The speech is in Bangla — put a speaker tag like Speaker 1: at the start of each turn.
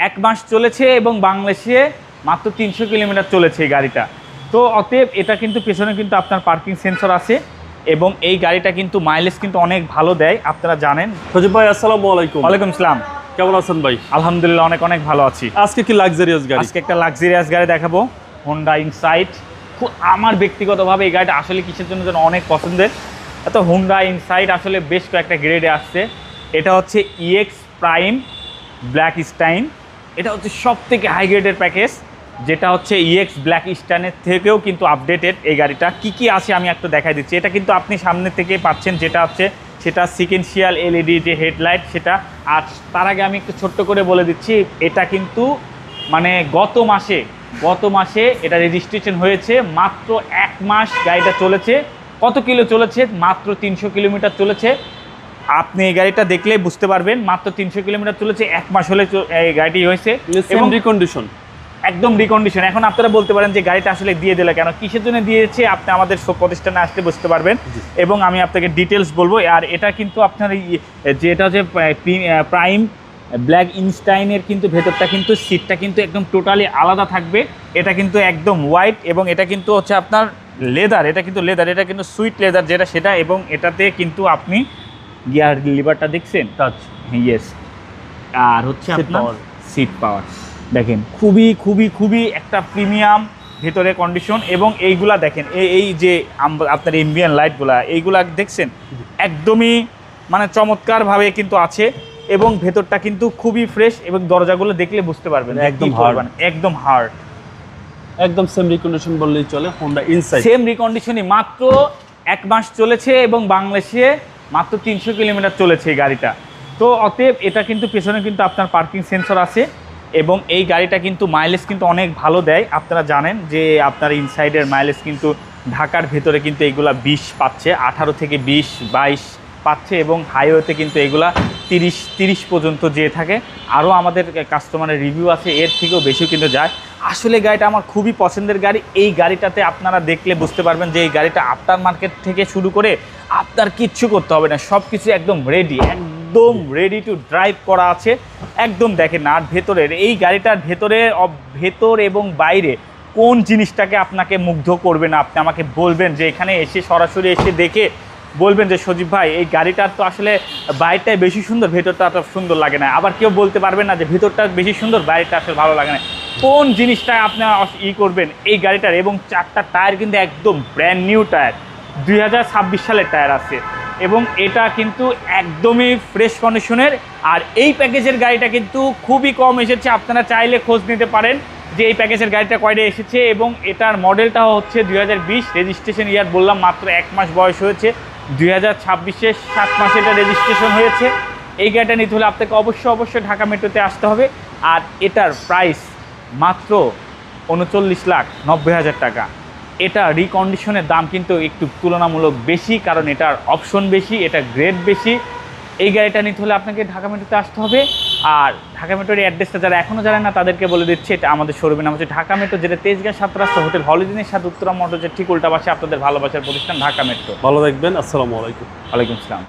Speaker 1: 1 মাস চলেছে এবং বাংলাদেশে মাত্র 300 কিলোমিটার চলেছে এই গাড়িটা। তো অতএব এটা কিন্তু পেছনে কিন্তু আপনার পার্কিং সেন্সর আছে এবং এই গাড়িটা কিন্তু মাইলেজ কিন্তু অনেক ভালো দেয়, আপনারা জানেন।
Speaker 2: সজীব ভাই আসসালামু আলাইকুম।
Speaker 1: ওয়ালাইকুম সালাম।
Speaker 2: কেমন আছেন ভাই?
Speaker 1: আলহামদুলিল্লাহ অনেক ভালো আছি।
Speaker 2: আজকে কি লাক্সারিয়াস গাড়ি?
Speaker 1: আজকে একটা লাক্সারিয়াস গাড়ি দেখাবো, হোন্ডা ইনসাইট। আমার ব্যক্তিগতভাবে এই গাড়িটা আসলে কিসের জন্য যেন অনেক পছন্দের। এত হোন্ডা ইনসাইট আসলে বেশ কয়েকটা গ্রেডে আসছে। এটা হচ্ছে ইএক্স প্রাইম ব্ল্যাক স্টাইন। এটা হচ্ছে সব থেকে হাই গ্রেডের প্যাকেজ, যেটা হচ্ছে ইএক্স ব্ল্যাক স্টাইনের থেকেও কিন্তু আপডেটেড। এই গাড়িটা কি আছে আমি একটু দেখাই দিচ্ছি। এটা কিন্তু আপনি সামনে থেকে পাচ্ছেন, যেটা হচ্ছে সেটা সিকেন্সিয়াল এলইডি যে হেডলাইট সেটা। আর তার আগে আমি একটু ছোট্ট করে বলে দিচ্ছি, এটা কিন্তু মানে গত মাসে এটা রেজিস্ট্রেশন হয়েছে। মাত্র 1 মাস গাড়িটা চলেছে। কত কিলো চলেছে? মাত্র 300 কিলোমিটার চলেছে। আপনি এই গাড়িটা দেখলে বুঝতে পারবেন, মাত্র 300 কিলোমিটার চলেছে, 1 মাস হলে এই গাড়িটি হয়েছে এবং
Speaker 2: রিকন্ডিশন,
Speaker 1: একদম রিকন্ডিশন। এখন আপনারা বলতে পারেন যে গাড়িটা আসলে দিয়ে দিলে কেন, কিসের জন্য দিয়েছে আপনি আমাদের সব প্রতিষ্ঠানে আসলে বুঝতে পারবেন এবং আমি আপনাকে ডিটেলস বলবো। আর এটা কিন্তু আপনার যেটা যে প্রাইম ব্ল্যাক ইনস্টাইনের কিন্তু ভেতরটা কিন্তু সিটটা কিন্তু একদম টোটালি আলাদা থাকবে। এটা কিন্তু একদম হোয়াইট এবং এটা কিন্তু হচ্ছে আপনার লেদার। এটা কিন্তু সুইট লেদার যেটা সেটা। এবং এটাতে কিন্তু আপনি গিয়ার লিভারটা দেখছেন, টাচ, ইয়েস। আর হচ্ছে আপনার সিট পাওয়ার দেখেন, খুবই একটা প্রিমিয়াম ভেতরে কন্ডিশন। এবং এইগুলা দেখেন, এই যে আপনার এমবিএন লাইটগুলা এইগুলা দেখছেন, একদমই মানে চমৎকারভাবে কিন্তু আছে এবং ভেতরটা কিন্তু খুবই ফ্রেশ এবং দরজাগুলো দেখলে বুঝতে পারবেন একদম হার্ড,
Speaker 2: একদম সেম রিকন্ডিশন বললেই চলে। হোন্ডা ইনসাইট
Speaker 1: সেম রিকন্ডিশনই। মাত্র 1 মাস চলেছে এবং বাংলাদেশে মাত্র 300 কিলোমিটার চলেছে এই গাড়িটা। তো অতএব এটা কিন্তু পেছনে কিন্তু আপনার পার্কিং সেন্সর আছে এবং এই গাড়িটা কিন্তু মাইলেজ কিন্তু অনেক ভালো দেয়। আপনারা জানেন যে আপনার ইনসাইডের মাইলেজ কিন্তু ঢাকার ভেতরে কিন্তু এইগুলা 20 পাচ্ছে, 18 থেকে 20-22 পাচ্ছে এবং হাইওয়েতে কিন্তু এগুলা 30 পর্যন্ত যেয়ে থাকে। আরও আমাদের কাস্টমারের রিভিউ আছে, এর থেকেও বেশিও কিন্তু যায়। আসলে গাড়িটা আমার খুবই পছন্দের গাড়ি। এই গাড়িটাতে আপনারা দেখলে বুঝতে পারবেন যে এই গাড়িটা আফটার মার্কেট থেকে শুরু করে আপনার কিচ্ছু করতে হবে না, সব কিছু একদম রেডি টু ড্রাইভ করা আছে। একদম দেখেন না। আর ভেতরের এই গাড়িটার ভেতর এবং বাইরে কোন জিনিসটাকে আপনাকে মুগ্ধ করবে না, আপনি আমাকে বলবেন যে এখানে এসে সরাসরি এসে দেখে বলবেন যে সজীব ভাই এই গাড়িটার তো আসলে বাইরটাই বেশি সুন্দর, ভেতরটা এত সুন্দর লাগে না। আবার কেউ বলতে পারবেন না যে ভেতরটা বেশি সুন্দর, বাইরটা আসলে ভালো লাগে না। কোন জিনিসটা আপনি করবেন এই গাড়িটার। এবং 4টা টায়ার কিন্তু একদম ব্র্যান্ড নিউ টায়ার, 2026 সালের টায়ার আছে এবং এটা কিন্তু একদমই ফ্রেশ কন্ডিশনের। আর এই প্যাকেজের গাড়িটা কিন্তু খুবই কম এসেছে। আপনারা চাইলে খোঁজ নিতে পারেন যে এই প্যাকেজের গাড়িটা কয়টা এসেছে। এবং এটার মডেলটাও হচ্ছে 2020, রেজিস্ট্রেশন ইয়ার বললাম মাত্র 1 মাস বয়স হয়েছে। 2026-এর 7 মাসে এটা রেজিস্ট্রেশন হয়েছে। এই গাড়িটা নিতে হলে আপনাকে অবশ্যই ঢাকা মেট্রোতে আসতে হবে। আর এটার প্রাইস মাত্র 39,90,000 টাকা। এটা রিকন্ডিশনের দাম কিন্তু একটু তুলনামূলক বেশি, কারণ এটার অপশন বেশি, এটা গ্রেড বেশি। এই গাড়িটা নিতে হলে আপনাকে ঢাকা মেট্রোতে আসতে হবে। আর ঢাকা মেট্রোর অ্যাড্রেসটা যারা এখনও জানেন না তাদেরকে বলে দিচ্ছে, এটা আমাদের শোরুমের নাম হচ্ছে ঢাকা মেট্রো, যেটা তেজগাঁ 7 রাস্তা হোটেল হলিডেনের সাথে উত্তরা মোটরসের ঠিক উল্টা পাশে আপনাদের ভালোবাসার প্রতিষ্ঠান ঢাকা মেট্রো।
Speaker 2: ভালো থাকবেন। আসসালামু আলাইকুম।
Speaker 1: ওয়ালাইকুম আসসালাম।